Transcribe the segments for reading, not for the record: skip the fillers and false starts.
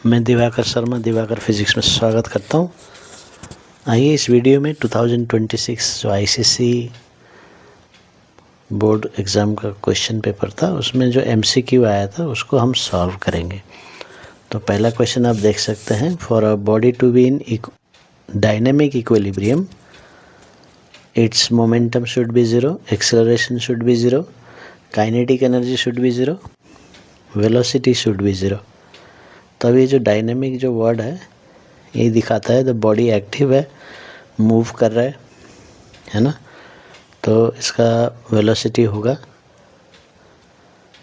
मैं दिवाकर शर्मा दिवाकर फिजिक्स में स्वागत करता हूँ। आइए इस वीडियो में 2026 जो आईसीएसई बोर्ड एग्ज़ाम का क्वेश्चन पेपर था उसमें जो एमसीक्यू आया था उसको हम सॉल्व करेंगे। तो पहला क्वेश्चन आप देख सकते हैं, for a body to be in dynamic equilibrium its momentum should be zero, acceleration should be zero, kinetic energy should be zero, velocity should be zero. तब ये जो डायनेमिक जो वर्ड है ये दिखाता है द बॉडी एक्टिव है, move कर रहा है ना। तो इसका वेलोसिटी होगा,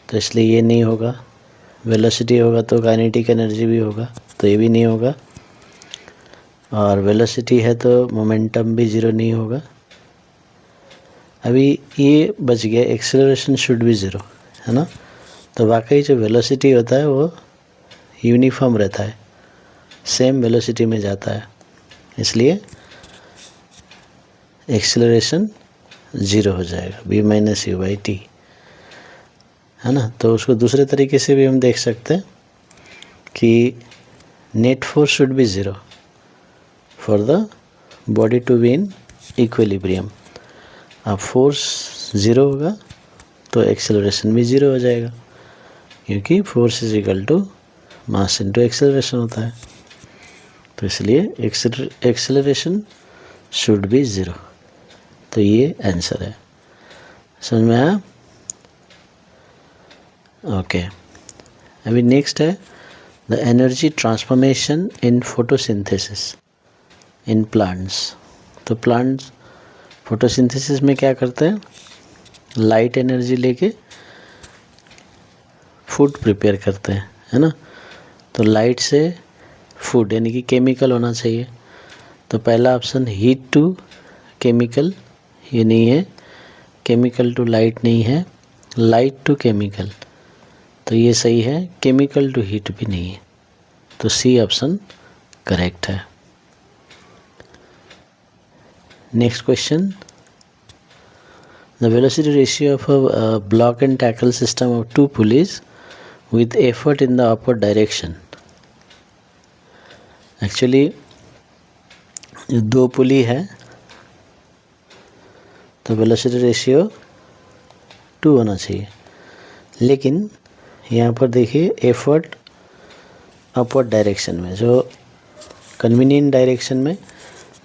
तो इसलिए ये नहीं होगा। वेलोसिटी होगा तो काइनेटिक एनर्जी भी होगा, तो ये भी नहीं होगा। और वेलोसिटी है तो मोमेंटम भी ज़ीरो नहीं होगा। अभी ये बच गया एक्सेलरेशन शुड भी ज़ीरो, है ना। तो वाकई जो वेलोसिटी होता है वो यूनिफॉर्म रहता है, सेम वेलोसिटी में जाता है, इसलिए एक्सेलरेशन ज़ीरो हो जाएगा, v minus you by T, है ना। तो उसको दूसरे तरीके से भी हम देख सकते हैं कि net force should be zero for the body to be in equilibrium. अब फोर्स ज़ीरो होगा तो एक्सेलरेशन भी ज़ीरो हो जाएगा, क्योंकि force is equal to mass into acceleration होता है। तो इसलिए एक्सेलरेशन शुड बी ज़ीरो। तो ये आंसर है, समझ में आया। ओके, अभी नेक्स्ट है the energy transformation in photosynthesis in plants. तो प्लांट्स फोटोसिंथेसिस में क्या करते हैं, लाइट एनर्जी लेके फूड प्रिपेयर करते हैं, है ना। तो लाइट से फूड यानी कि केमिकल होना चाहिए। तो पहला ऑप्शन हीट टू केमिकल, ये नहीं है। केमिकल टू लाइट नहीं है, लाइट टू केमिकल, तो ये सही है। केमिकल टू हीट भी नहीं है, तो सी ऑप्शन करेक्ट है। Next question, the velocity ratio of a block and tackle system of two pulleys with effort in the upward direction. Actually दो पुली है तो वेलोसिटी रेशियो 2 होना चाहिए, लेकिन यहाँ पर देखिए एफर्ट अपवर्ड डायरेक्शन में, जो कन्वीनियंट डायरेक्शन में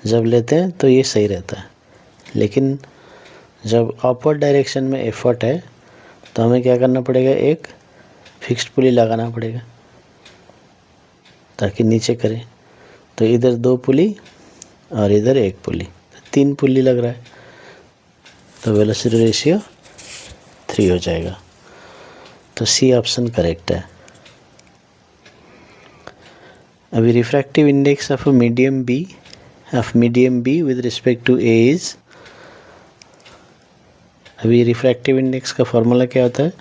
जब लेते हैं तो ये सही रहता है, लेकिन जब अपवर्ड डायरेक्शन में एफर्ट है तो हमें क्या करना पड़ेगा, एक फिक्स्ड पुली लगाना पड़ेगा ताकि नीचे करे। तो इधर दो पुली और इधर एक पुली, तो 3 पुली लग रहा है, तो वेलोसिटी रेशियो 3 हो जाएगा। तो सी ऑप्शन करेक्ट है। अभी refractive index of medium B with respect to A is, अभी रिफ्रैक्टिव इंडेक्स का फॉर्मूला क्या होता है,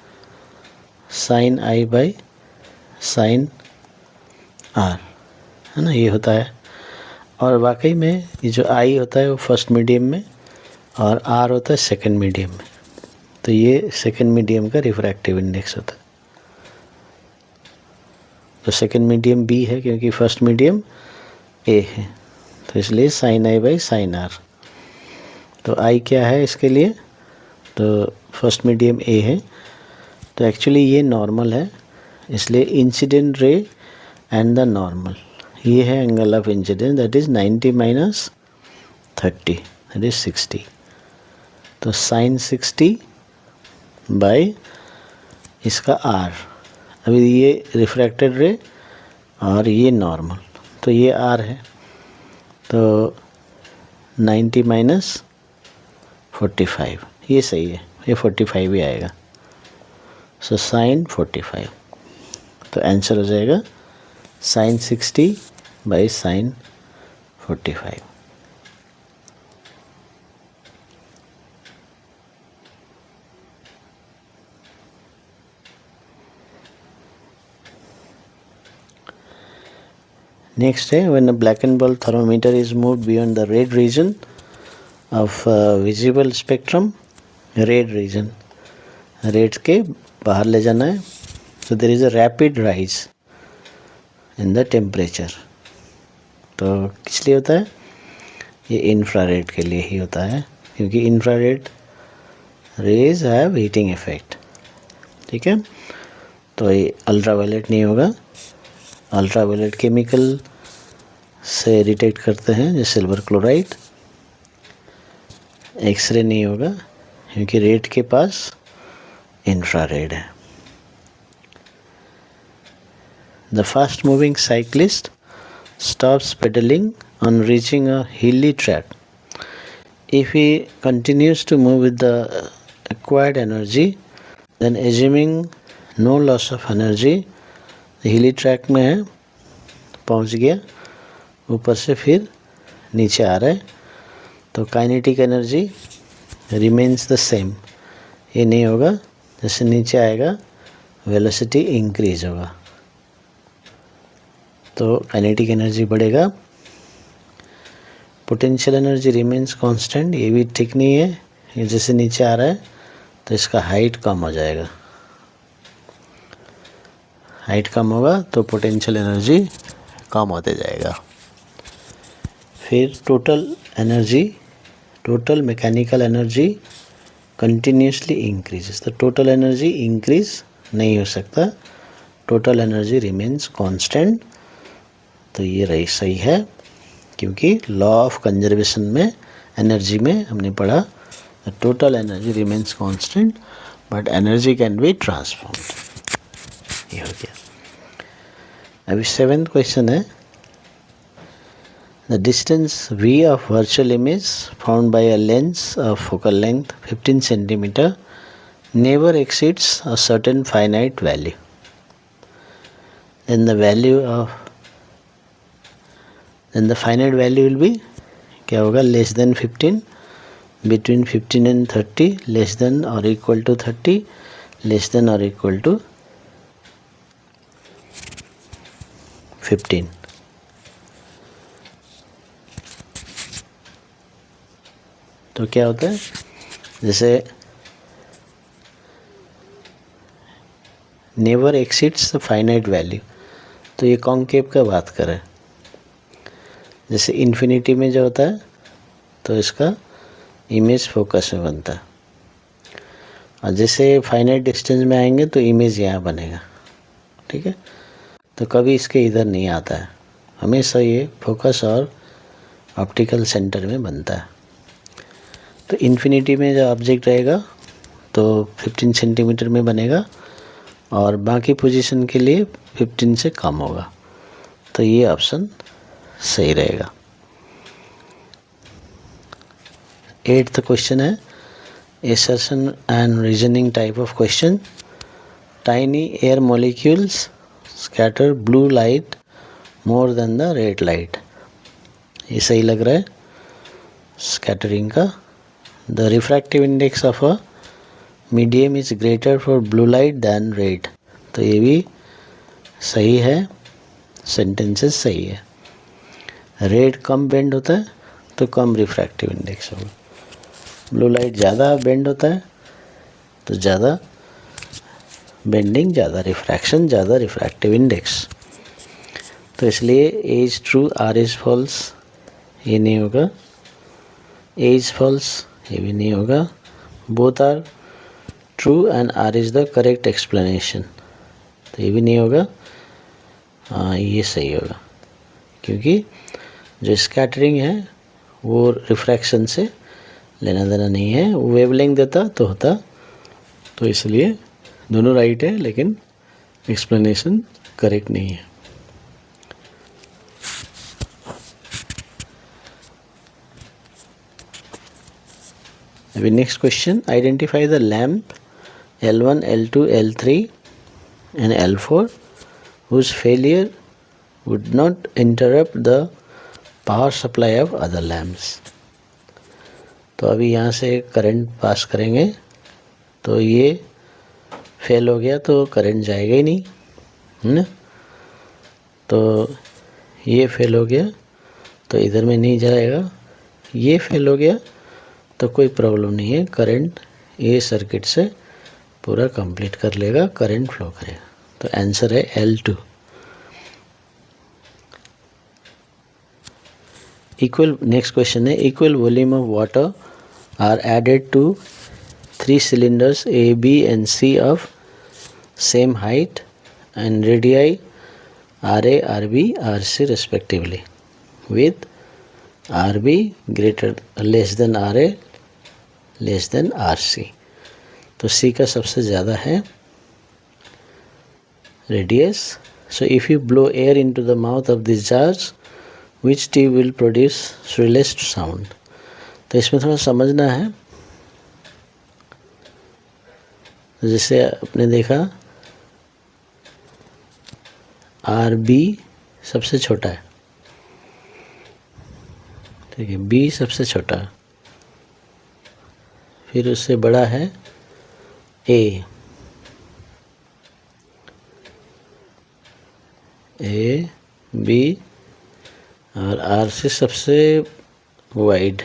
sine i by sine r, है ना, ये होता है। और वाकई में ये जो आई होता है वो फर्स्ट मीडियम में और आर होता है सेकंड मीडियम में, तो ये सेकंड मीडियम का रिफ्रैक्टिव इंडेक्स होता है। तो सेकंड मीडियम बी है क्योंकि फर्स्ट मीडियम ए है, तो इसलिए sine i by sine r. तो आई क्या है इसके लिए, तो फर्स्ट मीडियम ए है, तो एक्चुअली ये नॉर्मल है, इसलिए incident ray and the normal, ये है angle of incidence, that is 90 minus 30, that is 60। तो साइन 60 बाई इसका आर, अभी ये रिफ्रैक्टेड रे और ये नॉर्मल, तो ये आर है, तो 90 माइनस 45, ये सही है, ये 45 ही आएगा। सो साइन 45, तो आंसर हो जाएगा साइन 60 बाई साइन 45। नेक्स्ट है, when a black and ball thermometer is moved beyond the red region of visible spectrum, red region, red के बाहर ले जाना है, तो there is a rapid rise in the temperature. तो किस लिए होता है? ये इंफ्रारेड के लिए ही होता है, क्योंकि infrared rays have heating effect. ठीक है, तो ये अल्ट्रावायलेट नहीं होगा। अल्ट्रावायलेट केमिकल से डिटेक्ट करते हैं, जैसे सिल्वर क्लोराइड। एक्सरे नहीं होगा, क्योंकि रेड के पास इंफ्रारेड है। The fast moving cyclist stops pedaling on reaching a hilly track. If he continues to move with the acquired energy, then assuming no loss of energy, the hilly track में है, पहुंच गया, ऊपर से फिर नीचे आ रहा है, तो kinetic energy remains the same. ये नहीं होगा, जैसे नीचे आएगा वेलोसिटी इंक्रीज होगा, तो काइनेटिक एनर्जी बढ़ेगा। पोटेंशियल एनर्जी रिमेन्स कांस्टेंट, ये भी ठीक नहीं है, ये जैसे नीचे आ रहा है तो इसका हाइट कम हो जाएगा। हाइट कम होगा तो पोटेंशियल एनर्जी कम होते जाएगा। फिर total mechanical energy continuously increases. तो टोटल एनर्जी इंक्रीज नहीं हो सकता, टोटल एनर्जी रिमेन्स कांस्टेंट। तो ये रही सही है, क्योंकि लॉ ऑफ कंजर्वेशन में एनर्जी में हमने पढ़ा total energy remains constant but energy can be transformed. ये हो गया। अभी 7th क्वेश्चन है, the distance v of virtual image found by a lens of focal length 15 centimetre never exceeds a certain finite value, then the finite value will be क्या होगा? Less than 15, between 15 and 30, less than और equal to 30, less than और equal to 15। तो क्या होता है, जैसे never exceeds the finite value, तो ये कॉन्केव का बात करें। जैसे इन्फिनिटी में जो होता है तो इसका इमेज फोकस में बनता है, और जैसे फाइनाइट डिस्टेंस में आएंगे तो इमेज यहाँ बनेगा। ठीक है, तो कभी इसके इधर नहीं आता है, हमेशा ये फोकस और ऑप्टिकल सेंटर में बनता है। तो इन्फिनिटी में जो ऑब्जेक्ट रहेगा तो 15 सेंटीमीटर में बनेगा, और बाकी पोजीशन के लिए 15 से कम होगा। तो ये ऑप्शन सही रहेगा। 8th क्वेश्चन है, assertion and reasoning type of question. Tiny air molecules scatter blue light more than the red light. ये सही लग रहा है स्कैटरिंग का। The refractive index of a medium is greater for blue light than red. तो ये भी सही है, सेंटेंसेस सही है। रेड कम बेंड होता है तो कम रिफ्रैक्टिव इंडेक्स होगा, ब्लू लाइट ज़्यादा बेंड होता है तो ज़्यादा बेंडिंग, ज़्यादा रिफ्रैक्शन, ज़्यादा रिफ्रैक्टिव इंडेक्स। तो इसलिए A is true R is false ये नहीं होगा, ए इज़ फॉल्स ये भी नहीं होगा, both are true and R is the correct explanation तो ये भी नहीं होगा। हाँ, ये सही होगा, क्योंकि जो स्कैटरिंग है वो रिफ्रैक्शन से लेना देना नहीं है, वो वेवलेंथ देता तो होता। तो इसलिए दोनों राइट है, लेकिन एक्सप्लेनेशन करेक्ट नहीं है। अभी next question, identify the lamp L1, L2, L3 and L4 whose failure would not interrupt the power supply of other lamps. तो अभी यहाँ से करंट पास करेंगे तो ये फेल हो गया तो करंट जाएगा ही नहीं, है ना। तो ये फेल हो गया तो इधर में नहीं जाएगा, ये फेल हो गया तो कोई प्रॉब्लम नहीं है, करंट ये सर्किट से पूरा कंप्लीट कर लेगा, करंट फ्लो करेगा। तो आंसर है L2। इक्वल, नेक्स्ट क्वेश्चन है, equal volume of water are added to 3 cylinders A, B and C of same height and radii RA, RB, RC respectively with RB greater less than RA less than RC। तो C का सबसे ज़्यादा है radius। So if you blow air into the mouth of this jars, which tube will produce shrillest sound? तो इसमें थोड़ा समझना है। जैसे आपने देखा RB सबसे छोटा है, ठीक है, B सबसे छोटा है, फिर उससे बड़ा है A, B और RC सबसे वाइड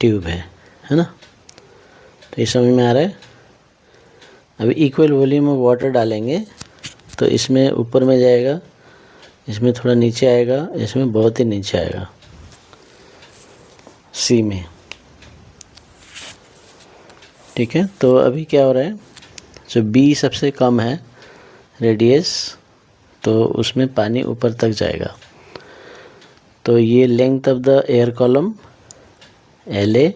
ट्यूब है ना। तो ये समझ में आ रहा है। अभी इक्वल वॉल्यूम ऑफ वाटर डालेंगे तो इसमें ऊपर में जाएगा, इसमें थोड़ा नीचे आएगा, इसमें बहुत ही नीचे आएगा C में, ठीक है। तो अभी क्या हो रहा है, जो B सबसे कम है रेडियस, तो उसमें पानी ऊपर तक जाएगा। तो ये length of the air column LA,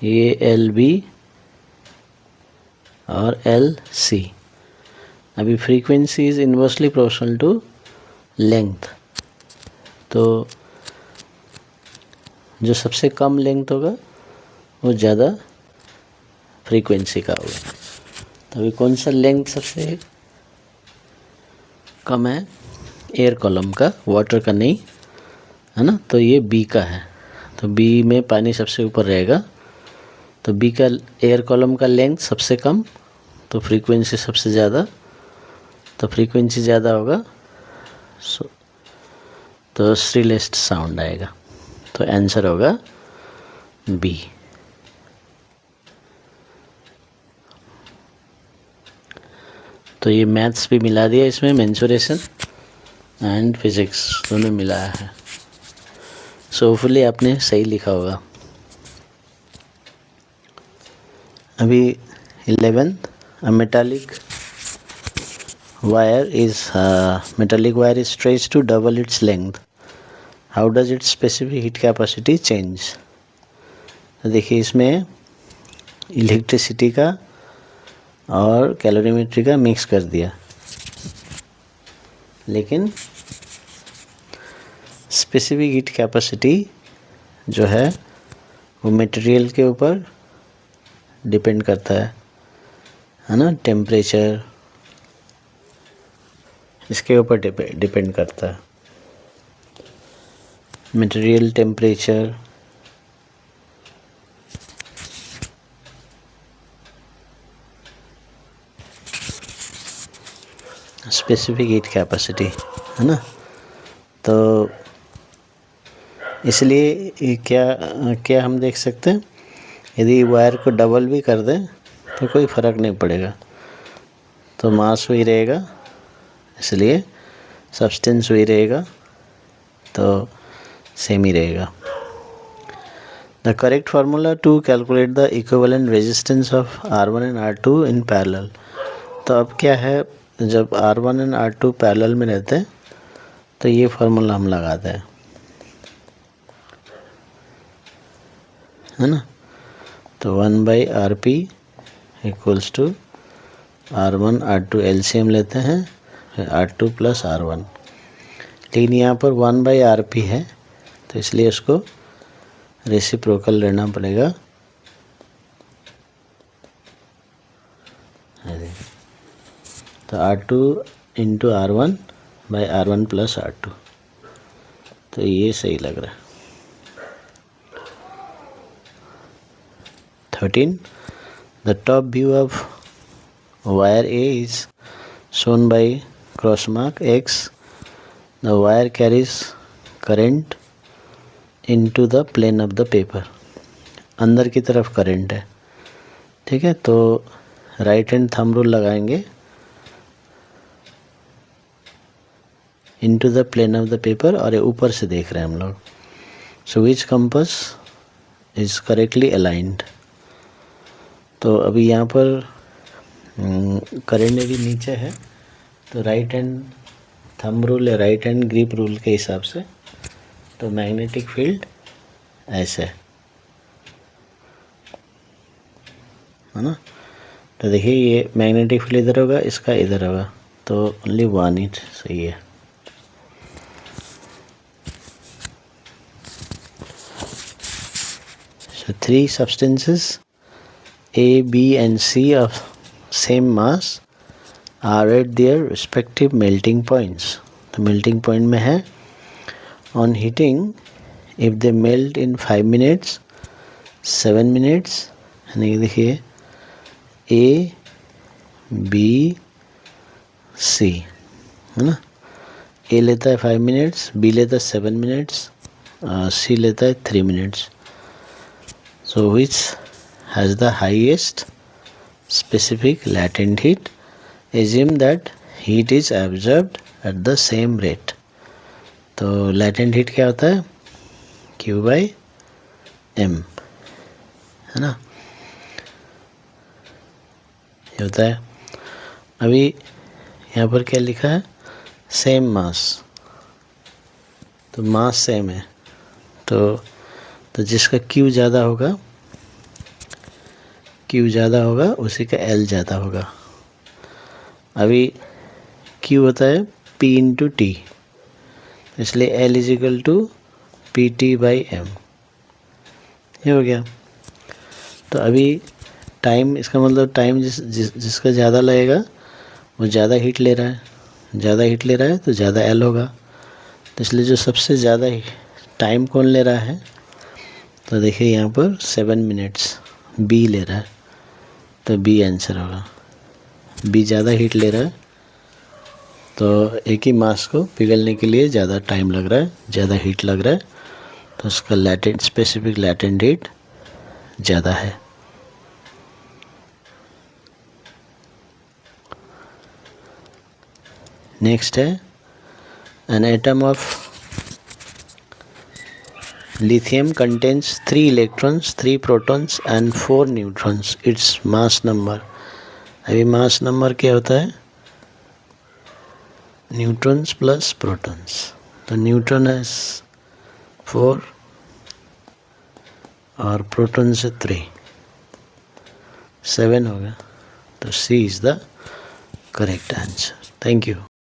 ये LB और LC। अभी frequency is inversely proportional to length, तो जो सबसे कम लेंथ होगा वो ज़्यादा फ्रीक्वेंसी का होगा। तो अभी कौन सा लेंथ सबसे कम है, एयर कॉलम का, वाटर का नहीं, है ना। तो ये B का है, तो B में पानी सबसे ऊपर रहेगा, तो B का एयर कॉलम का लेंथ सबसे कम, तो फ्रीक्वेंसी सबसे ज़्यादा, तो फ्रीक्वेंसी ज़्यादा होगा तो श्रिलेस्ट साउंड आएगा। तो आंसर होगा B। तो ये मैथ्स भी मिला दिया इसमें, मेंसुरेशन एंड फिज़िक्स दोनों मिलाया है। सो होपफुली आपने सही लिखा होगा। अभी 11th, a metallic wire is stretched to double its length. How does its specific heat capacity change? तो देखिए इसमें इलेक्ट्रिसिटी का और कैलोरीमेट्री का मिक्स कर दिया, लेकिन स्पेसिफिक हीट कैपेसिटी जो है वो मटेरियल के ऊपर डिपेंड करता है ना। टेम्परेचर इसके ऊपर डिपेंड करता है, material temperature, specific heat capacity, है ना। तो इसलिए क्या हम देख सकते हैं, यदि वायर को डबल भी कर दें तो कोई फ़र्क नहीं पड़ेगा, तो मास वही रहेगा, इसलिए सब्सटेंस वही रहेगा, तो सेम ही रहेगा। The correct formula to calculate the equivalent resistance of R1 and R2 in parallel. तो अब क्या है, जब R1 एंड R2 पैरेलल में रहते हैं तो ये फार्मूला हम लगाते हैं, है ना। तो 1/RP equals to R1 R2 LCM लेते हैं, फिर R2 + R1, लेकिन यहाँ पर 1/RP है तो इसलिए उसको रेसिप्रोकल लेना पड़ेगा। तो R2 × R1/R1 + R2, तो ये सही लग रहा है। 13. The top view of wire A is shown by cross mark X. The wire carries current into the plane of the paper. अंदर की तरफ करंट है, ठीक है। तो राइट हैंड थंब रूल लगाएंगे, into the plane of the paper, और ये ऊपर से देख रहे हैं हम लोग. So which compass is correctly aligned. तो अभी यहाँ पर करेंट एरी नीचे है, तो राइट हैंड थंब रूल या राइट हैंड ग्रिप रूल के हिसाब से तो मैग्नेटिक फील्ड ऐसे है ना. तो देखिए ये मैग्नेटिक फील्ड इधर होगा, इसका इधर होगा, तो ओनली वन ही सही है. So 3 substances A, B and C of same mass are at their respective melting points. तो melting point में है on heating if they melt in 5 minutes, 7 minutes, यानी कि देखिए A, B, C है ना. A लेता है 5 minutes, B लेता है 7 minutes, C लेता है 3 minutes. So which has the highest specific latent heat? Assume that heat is absorbed at the same rate. तो latent heat क्या होता है? Q by M है ना, ये होता है. अभी यहाँ पर क्या लिखा है? सेम मास, तो मास सेम है, तो जिसका Q ज़्यादा होगा उसी का L ज़्यादा होगा. अभी Q होता है P इंटू टी, इसलिए L is equal to P T by M. ये हो गया. तो अभी टाइम, इसका मतलब टाइम जिसका ज़्यादा लगेगा वो ज़्यादा हीट ले रहा है, तो ज़्यादा L होगा. तो इसलिए जो सबसे ज़्यादा टाइम कौन ले रहा है, तो देखिए यहाँ पर 7 मिनट्स B ले रहा है, तो B आंसर होगा. B ज़्यादा हीट ले रहा है, तो एक ही मास को पिघलने के लिए ज़्यादा टाइम लग रहा है, ज़्यादा हीट लग रहा है, तो उसका स्पेसिफिक लैटेंट हीट ज़्यादा है. नेक्स्ट है an atom of lithium contains 3 electrons, 3 protons and 4 neutrons. Its mass number. अभी mass number क्या होता है? Neutrons plus protons. तो न्यूट्रॉन है 4 और प्रोटॉन से 3, 7 होगा. तो C is the correct answer. Thank you.